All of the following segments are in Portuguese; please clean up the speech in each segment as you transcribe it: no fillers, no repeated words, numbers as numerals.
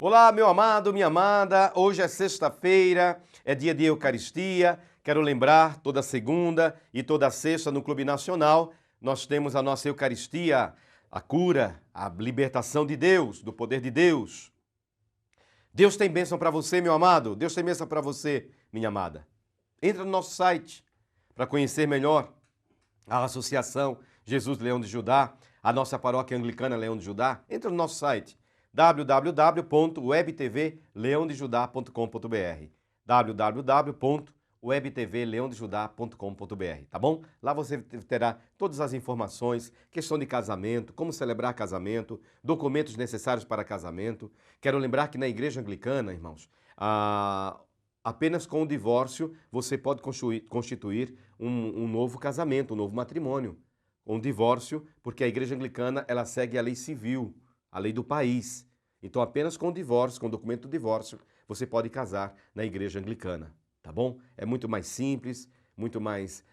Olá, meu amado, minha amada. Hoje é sexta-feira, é dia de Eucaristia. Quero lembrar, toda segunda e toda sexta no Clube Nacional, nós temos a nossa Eucaristia, a cura, a libertação de Deus, do poder de Deus. Deus tem bênção para você, meu amado. Deus tem bênção para você, minha amada. Entra no nosso site para conhecer melhor a Associação Jesus Leão de Judá, a nossa paróquia anglicana Leão de Judá. Entra no nosso site www.webtvleondejudá.com.br www.webtvleondejudá.com.br, tá bom? Lá você terá todas as informações, questão de casamento, como celebrar casamento, documentos necessários para casamento. Quero lembrar que na Igreja Anglicana, irmãos, apenas com o divórcio você pode constituir um novo casamento, um novo matrimônio. Um divórcio, porque a Igreja Anglicana ela segue a lei civil, a lei do país. Então, apenas com o divórcio, com o documento do divórcio, você pode casar na Igreja Anglicana, tá bom? É muito mais simples, muito mais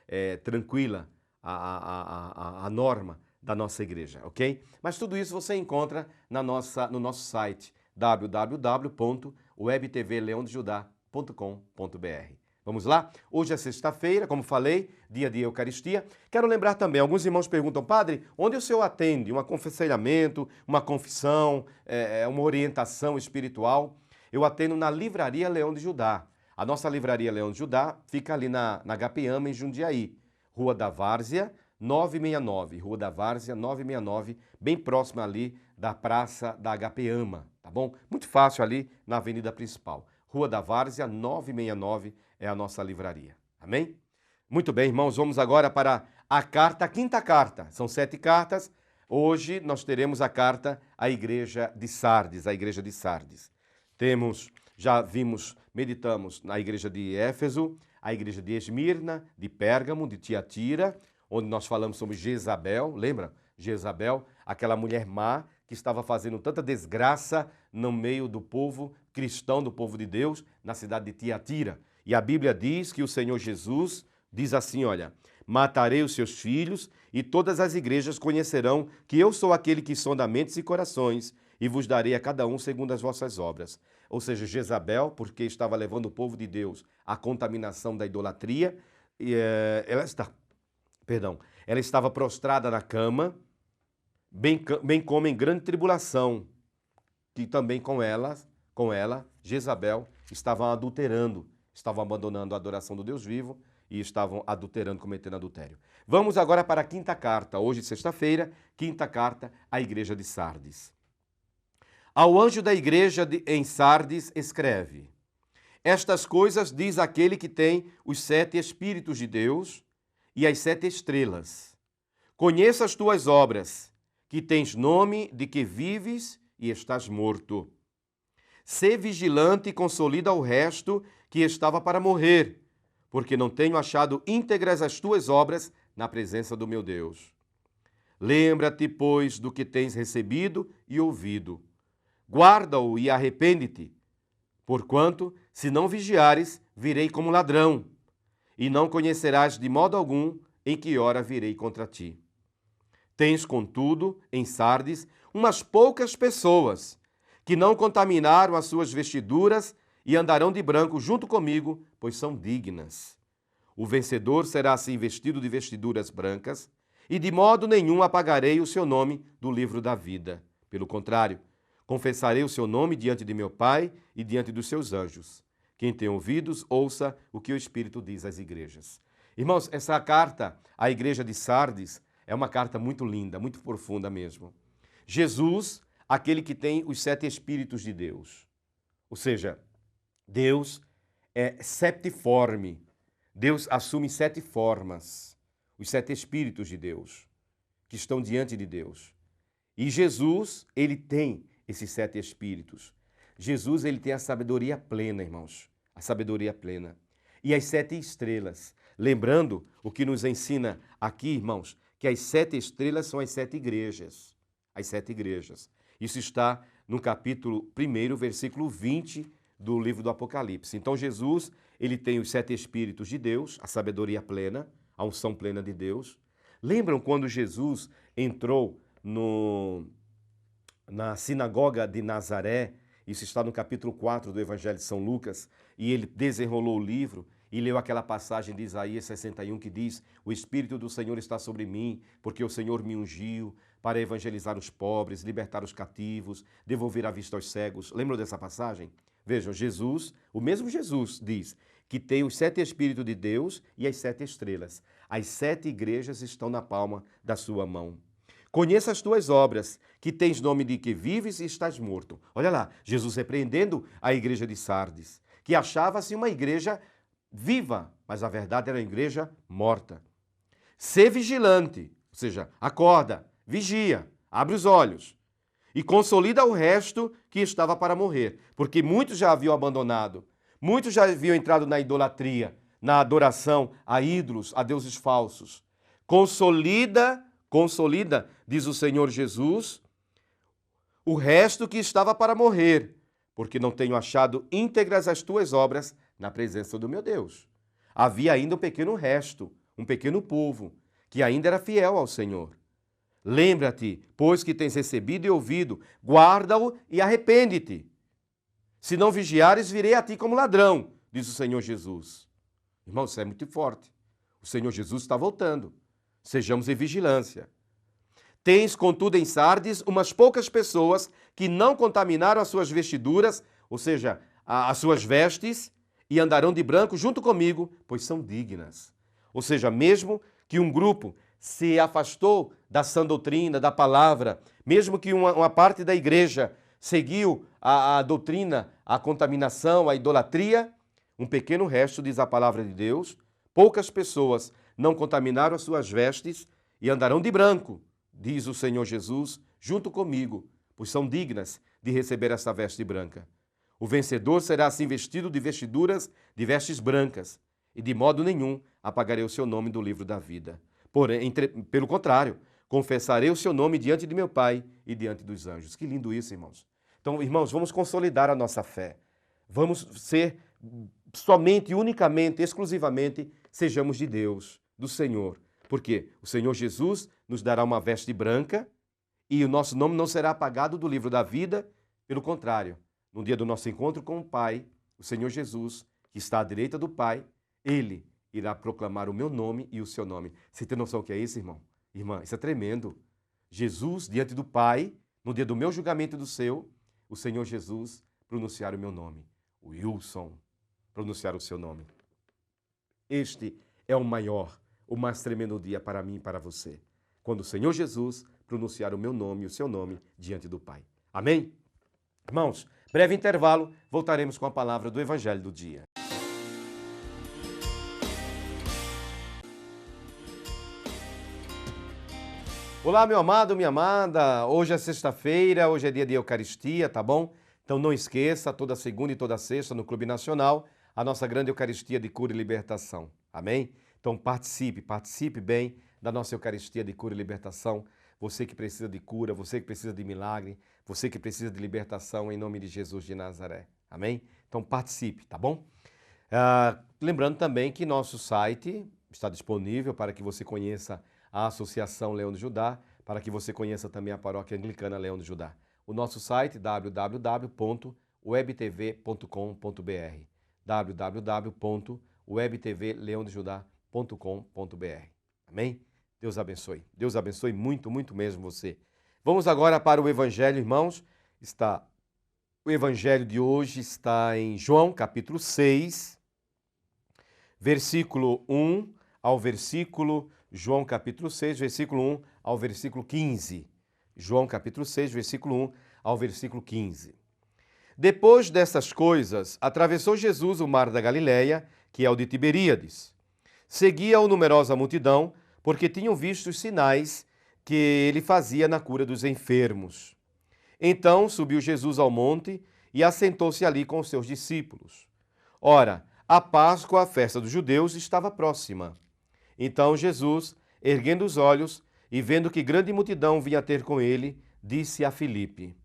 tranquila a norma da nossa igreja, ok? Mas tudo isso você encontra no nosso site www.webtvleondejudá.com.br. Vamos lá? Hoje é sexta-feira, como falei, dia de Eucaristia. Quero lembrar também, alguns irmãos perguntam, padre, onde o senhor atende? Um aconselhamento, uma confissão, uma orientação espiritual? Eu atendo na Livraria Leão de Judá. A nossa Livraria Leão de Judá fica ali na Gapeama, em Jundiaí. Rua da Várzea, 969. Rua da Várzea, 969, bem próximo ali da Praça da Gapeama, tá bom? Muito fácil ali na Avenida Principal. Rua da Várzea, 969 é a nossa livraria. Amém? Muito bem, irmãos, vamos agora para a quinta carta. São 7 cartas. Hoje nós teremos a carta à Igreja de Sardes, a Igreja de Sardes. Meditamos na Igreja de Éfeso, a Igreja de Esmirna, de Pérgamo, de Tiatira, onde nós falamos sobre Jezabel, lembra? Jezabel, aquela mulher má que estava fazendo tanta desgraça no meio do povo cristão, do povo de Deus, na cidade de Tiatira. E a Bíblia diz que o Senhor Jesus diz assim, olha, matarei os seus filhos e todas as igrejas conhecerão que eu sou aquele que sonda mentes e corações e vos darei a cada um segundo as vossas obras. Ou seja, Jezabel, porque estava levando o povo de Deus à contaminação da idolatria, ela estava prostrada na cama, bem como em grande tribulação, que também com ela, Jezabel, estavam adulterando, estavam abandonando a adoração do Deus vivo e estavam adulterando, cometendo adultério. Vamos agora para a quinta carta, hoje sexta-feira, quinta carta à Igreja de Sardes. Ao anjo da igreja em Sardes escreve: estas coisas diz aquele que tem os 7 Espíritos de Deus e as 7 estrelas. Conheça as tuas obras, que tens nome de que vives e estás morto. Sê vigilante e consolida o resto que estava para morrer, porque não tenho achado íntegras as tuas obras na presença do meu Deus. Lembra-te, pois, do que tens recebido e ouvido. Guarda-o e arrepende-te, porquanto, se não vigiares, virei como ladrão, e não conhecerás de modo algum em que hora virei contra ti. Tens, contudo, em Sardes, umas poucas pessoas que não contaminaram as suas vestiduras e andarão de branco junto comigo, pois são dignas. O vencedor será assim vestido de vestiduras brancas, e de modo nenhum apagarei o seu nome do livro da vida. Pelo contrário, confessarei o seu nome diante de meu Pai e diante dos seus anjos. Quem tem ouvidos, ouça o que o Espírito diz às igrejas. Irmãos, essa carta à Igreja de Sardes é uma carta muito linda, muito profunda mesmo. Jesus, aquele que tem os 7 Espíritos de Deus. Ou seja, Deus é septiforme. Deus assume 7 formas. Os 7 Espíritos de Deus, que estão diante de Deus. E Jesus, ele tem esses 7 Espíritos. Jesus, ele tem a sabedoria plena, irmãos. A sabedoria plena. E as 7 estrelas. Lembrando o que nos ensina aqui, irmãos, que as 7 estrelas são as 7 igrejas. As 7 igrejas. Isso está no capítulo 1, versículo 20 do livro do Apocalipse. Então, Jesus, ele tem os 7 Espíritos de Deus, a sabedoria plena, a unção plena de Deus. Lembram quando Jesus entrou na sinagoga de Nazaré Isso está no capítulo 4 do Evangelho de São Lucas, e ele desenrolou o livro e leu aquela passagem de Isaías 61 que diz: o Espírito do Senhor está sobre mim, porque o Senhor me ungiu para evangelizar os pobres, libertar os cativos, devolver a vista aos cegos. Lembram dessa passagem? Vejam, Jesus, o mesmo Jesus diz que tem os 7 Espíritos de Deus e as 7 estrelas. As 7 igrejas estão na palma da sua mão. Conheça as tuas obras, que tens nome de que vives e estás morto. Olha lá, Jesus repreendendo a igreja de Sardes, que achava-se uma igreja viva, mas a verdade era uma igreja morta. Sê vigilante, ou seja, acorda, vigia, abre os olhos e consolida o resto que estava para morrer, porque muitos já haviam abandonado, muitos já haviam entrado na idolatria, na adoração a ídolos, a deuses falsos. Consolida, diz o Senhor Jesus, o resto que estava para morrer, porque não tenho achado íntegras as tuas obras na presença do meu Deus. Havia ainda um pequeno resto, um pequeno povo, que ainda era fiel ao Senhor. Lembra-te, pois que tens recebido e ouvido, guarda-o e arrepende-te. Se não vigiares, virei a ti como ladrão, diz o Senhor Jesus. Irmão, isso é muito forte. O Senhor Jesus está voltando. Sejamos em vigilância. Tens, contudo, em Sardes, umas poucas pessoas que não contaminaram as suas vestiduras, ou seja, as suas vestes, e andarão de branco junto comigo, pois são dignas. Ou seja, mesmo que um grupo se afastou da sã doutrina, da palavra, mesmo que uma parte da igreja seguiu a doutrina, a contaminação, a idolatria, um pequeno resto, diz a palavra de Deus, poucas pessoas não contaminaram as suas vestes e andarão de branco, diz o Senhor Jesus, junto comigo, pois são dignas de receber essa veste branca. O vencedor será assim vestido de vestiduras de vestes brancas, e de modo nenhum apagarei o seu nome do livro da vida. Porém, pelo contrário, confessarei o seu nome diante de meu Pai e diante dos anjos. Que lindo isso, irmãos. Então, irmãos, vamos consolidar a nossa fé. Vamos ser somente, unicamente, exclusivamente, sejamos de Deus, do Senhor. Porque o Senhor Jesus nos dará uma veste branca e o nosso nome não será apagado do livro da vida. Pelo contrário, no dia do nosso encontro com o Pai, o Senhor Jesus, que está à direita do Pai, Ele irá proclamar o meu nome e o seu nome. Você tem noção do que é isso, irmão? Irmã, isso é tremendo. Jesus, diante do Pai, no dia do meu julgamento e do seu, o Senhor Jesus pronunciar o meu nome. O Wilson pronunciar o seu nome. Este é o maior, o mais tremendo dia para mim e para você. Quando o Senhor Jesus pronunciar o meu nome e o seu nome diante do Pai. Amém? Irmãos, breve intervalo, voltaremos com a palavra do Evangelho do dia. Olá, meu amado, minha amada. Hoje é sexta-feira, hoje é dia de Eucaristia, tá bom? Então não esqueça, toda segunda e toda sexta no Clube Nacional, a nossa grande Eucaristia de cura e libertação. Amém? Então participe bem da nossa Eucaristia de cura e libertação. Você que precisa de cura, você que precisa de milagre, você que precisa de libertação, em nome de Jesus de Nazaré. Amém? Então participe, tá bom? Lembrando também que nosso site está disponível para que você conheça a Associação Leão de Judá, para que você conheça também a Paróquia Anglicana Leão de Judá. O nosso site www.webtv.com.br www.webtvleondejudá.com.br. Amém? Deus abençoe. Deus abençoe muito, muito mesmo você. Vamos agora para o Evangelho, irmãos. O Evangelho de hoje está em João, capítulo 6, versículo 1 ao versículo... João capítulo 6, versículo 1 ao versículo 15. João capítulo 6, versículo 1 ao versículo 15. Depois dessas coisas, atravessou Jesus o mar da Galileia, que é o de Tiberíades. Seguia-o numerosa multidão, porque tinham visto os sinais que ele fazia na cura dos enfermos. Então subiu Jesus ao monte e assentou-se ali com os seus discípulos. Ora, a Páscoa, a festa dos judeus, estava próxima. Então Jesus, erguendo os olhos e vendo que grande multidão vinha ter com ele, disse a Filipe: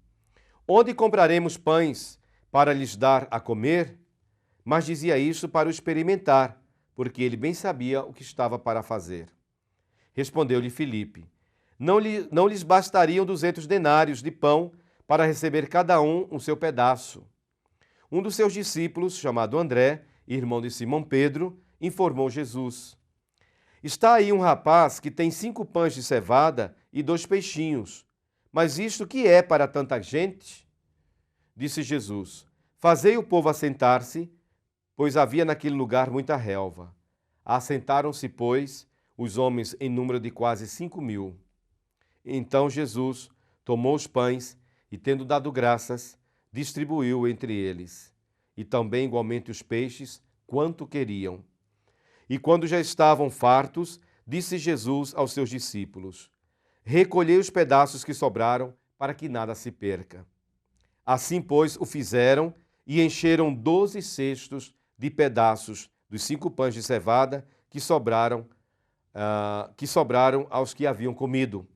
Onde compraremos pães para lhes dar a comer? Mas dizia isso para o experimentar, porque ele bem sabia o que estava para fazer. Respondeu-lhe Filipe: Não lhes bastariam 200 denários de pão para receber cada um o seu pedaço. Um dos seus discípulos, chamado André, irmão de Simão Pedro, informou Jesus: Está aí um rapaz que tem 5 pães de cevada e 2 peixinhos. Mas isto que é para tanta gente? Disse Jesus: Fazei o povo assentar-se, pois havia naquele lugar muita relva. Assentaram-se, pois, os homens em número de quase 5.000. Então Jesus tomou os pães e, tendo dado graças, distribuiu entre eles, e também igualmente os peixes, quanto queriam. E quando já estavam fartos, disse Jesus aos seus discípulos: Recolhei os pedaços que sobraram, para que nada se perca. Assim, pois, o fizeram e encheram 12 cestos de pedaços dos 5 pães de cevada que sobraram aos que haviam comido.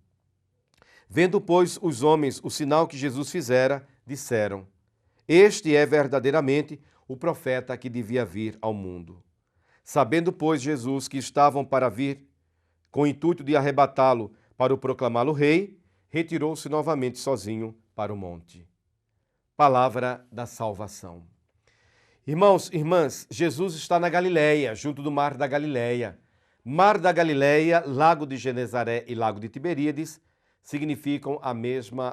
Vendo, pois, os homens o sinal que Jesus fizera, disseram: Este é verdadeiramente o profeta que devia vir ao mundo. Sabendo, pois, Jesus que estavam para vir, com o intuito de arrebatá-lo para o proclamá-lo rei, retirou-se novamente sozinho para o monte. Palavra da salvação. Irmãos, irmãs, Jesus está na Galileia, junto do Mar da Galileia. Mar da Galileia, Lago de Genezaré e Lago de Tiberíades significam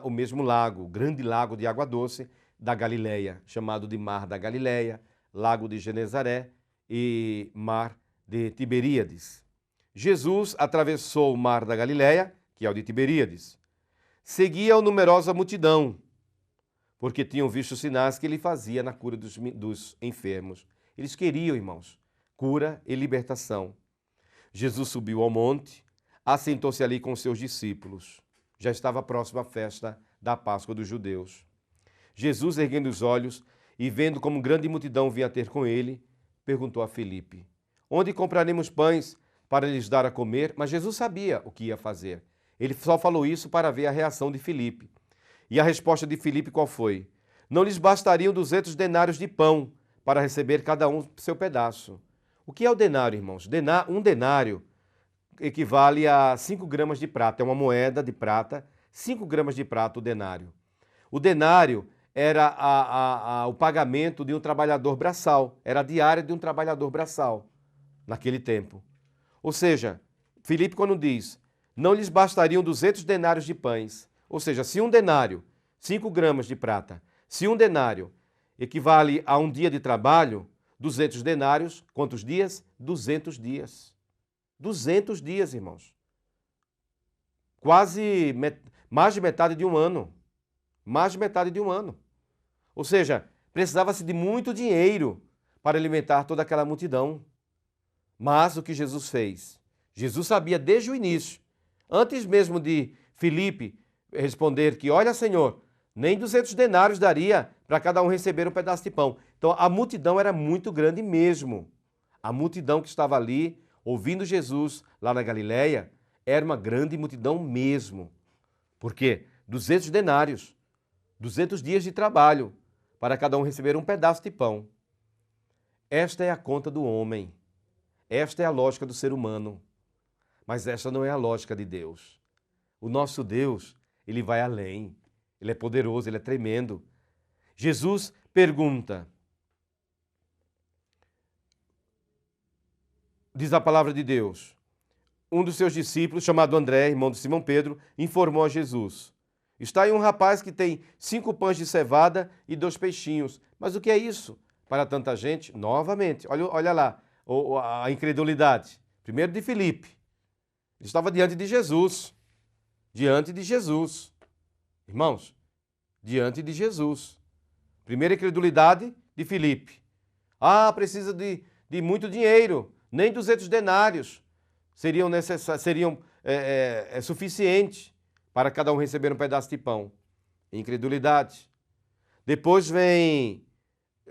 o mesmo lago, o grande lago de água doce da Galileia, chamado de Mar da Galileia, Lago de Genezaré e Mar de Tiberíades. Jesus atravessou o Mar da Galileia, que é o de Tiberíades. Seguia-o numerosa multidão, porque tinham visto os sinais que ele fazia na cura dos enfermos. Eles queriam, irmãos, cura e libertação. Jesus subiu ao monte, assentou-se ali com seus discípulos. Já estava próxima a festa da Páscoa dos judeus. Jesus, erguendo os olhos e vendo como grande multidão vinha ter com ele, perguntou a Filipe: Onde compraremos pães para lhes dar a comer? Mas Jesus sabia o que ia fazer. Ele só falou isso para ver a reação de Filipe. E a resposta de Filipe qual foi? Não lhes bastariam 200 denários de pão para receber cada um seu pedaço. O que é o denário, irmãos? Um denário equivale a 5 gramas de prata. É uma moeda de prata, 5 gramas de prata o denário. O denário era o pagamento de um trabalhador braçal, era a diária de um trabalhador braçal naquele tempo. Ou seja, Filipe quando diz, não lhes bastariam 200 denários de pães, ou seja, se um denário, 5 gramas de prata, se um denário equivale a um dia de trabalho, 200 denários, quantos dias? 200 dias. 200 dias, irmãos. Mais de metade de um ano. Mais de metade de um ano. Ou seja, precisava-se de muito dinheiro para alimentar toda aquela multidão. Mas o que Jesus fez? Jesus sabia desde o início, antes mesmo de Filipe responder que, olha, Senhor, nem 200 denários daria para cada um receber um pedaço de pão. Então a multidão era muito grande mesmo. A multidão que estava ali, ouvindo Jesus lá na Galileia, era uma grande multidão mesmo. Por quê? 200 denários, 200 dias de trabalho para cada um receber um pedaço de pão. Esta é a conta do homem. Esta é a lógica do ser humano. Mas esta não é a lógica de Deus. O nosso Deus, ele vai além. Ele é poderoso, ele é tremendo. Jesus pergunta, diz a palavra de Deus, um dos seus discípulos, chamado André, irmão de Simão Pedro, informou a Jesus: Está aí um rapaz que tem 5 pães de cevada e 2 peixinhos. Mas o que é isso para tanta gente? Novamente, olha lá a incredulidade. Primeiro de Filipe. Ele estava diante de Jesus. Diante de Jesus. Irmãos, diante de Jesus. Primeira incredulidade de Filipe. Ah, precisa de muito dinheiro. Nem 200 denários seriam suficientes para cada um receber um pedaço de pão. Incredulidade. Depois vem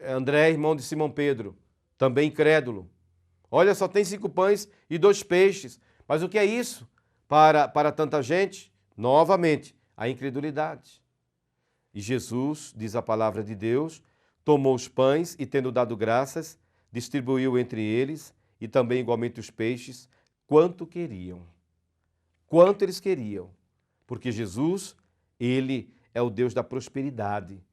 André, irmão de Simão Pedro, também incrédulo. Olha, só tem 5 pães e 2 peixes. Mas o que é isso para tanta gente? Novamente, a incredulidade. E Jesus, diz a palavra de Deus, tomou os pães e, tendo dado graças, distribuiu entre eles e também igualmente os peixes, quanto queriam. Quanto eles queriam. Porque Jesus, ele é o Deus da prosperidade.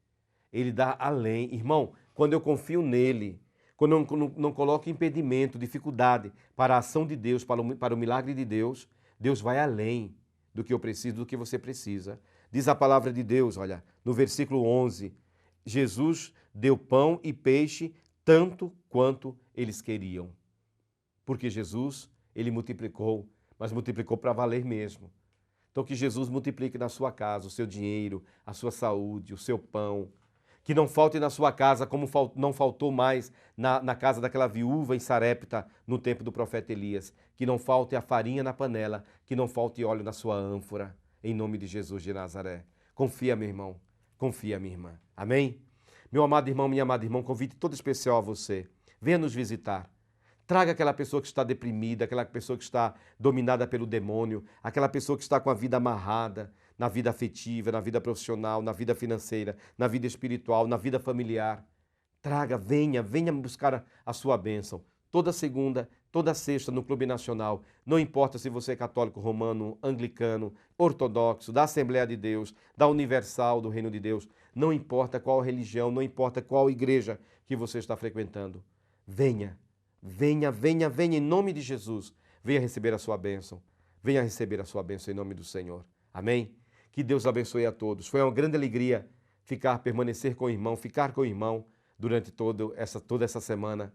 Ele dá além. Irmão, quando eu confio nele, quando eu não coloco impedimento, dificuldade para a ação de Deus, para o milagre de Deus, Deus vai além do que eu preciso, do que você precisa. Diz a palavra de Deus, olha, no versículo 11, Jesus deu pão e peixe tanto quanto eles queriam. Porque Jesus, ele multiplicou, mas multiplicou para valer mesmo. Então que Jesus multiplique na sua casa o seu dinheiro, a sua saúde, o seu pão. Que não falte na sua casa como não faltou mais na casa daquela viúva em Sarepta no tempo do profeta Elias. Que não falte a farinha na panela, que não falte óleo na sua ânfora, em nome de Jesus de Nazaré. Confia, meu irmão, confia, minha irmã. Amém? Meu amado irmão, minha amada irmã, convite todo especial a você. Venha nos visitar. Traga aquela pessoa que está deprimida, aquela pessoa que está dominada pelo demônio, aquela pessoa que está com a vida amarrada, na vida afetiva, na vida profissional, na vida financeira, na vida espiritual, na vida familiar. Traga, venha buscar a sua bênção. Toda segunda, toda sexta no Clube Nacional. Não importa se você é católico, romano, anglicano, ortodoxo, da Assembleia de Deus, da Universal, do Reino de Deus. Não importa qual religião, não importa qual igreja que você está frequentando. Venha, em nome de Jesus. Venha receber a sua bênção. Venha receber a sua bênção em nome do Senhor. Amém? Que Deus abençoe a todos. Foi uma grande alegria permanecer com o irmão, ficar com o irmão durante toda essa semana,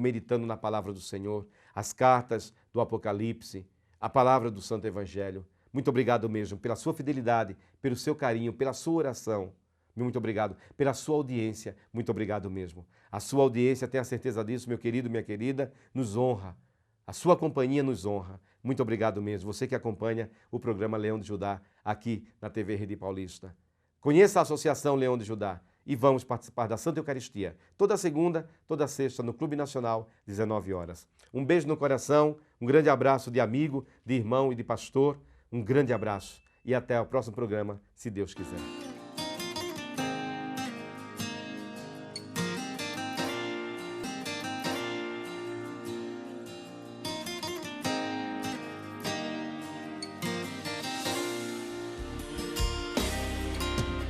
meditando na palavra do Senhor, as cartas do Apocalipse, a palavra do Santo Evangelho. Muito obrigado mesmo pela sua fidelidade, pelo seu carinho, pela sua oração. Muito obrigado pela sua audiência. Muito obrigado mesmo. A sua audiência, tenha certeza disso, meu querido, minha querida, nos honra. A sua companhia nos honra. Muito obrigado mesmo. Você que acompanha o programa Leão de Judá aqui na TV Rede Paulista. Conheça a Associação Leão de Judá e vamos participar da Santa Eucaristia. Toda segunda, toda sexta no Clube Nacional, 19 horas. Um beijo no coração, um grande abraço de amigo, de irmão e de pastor. Um grande abraço e até o próximo programa, se Deus quiser.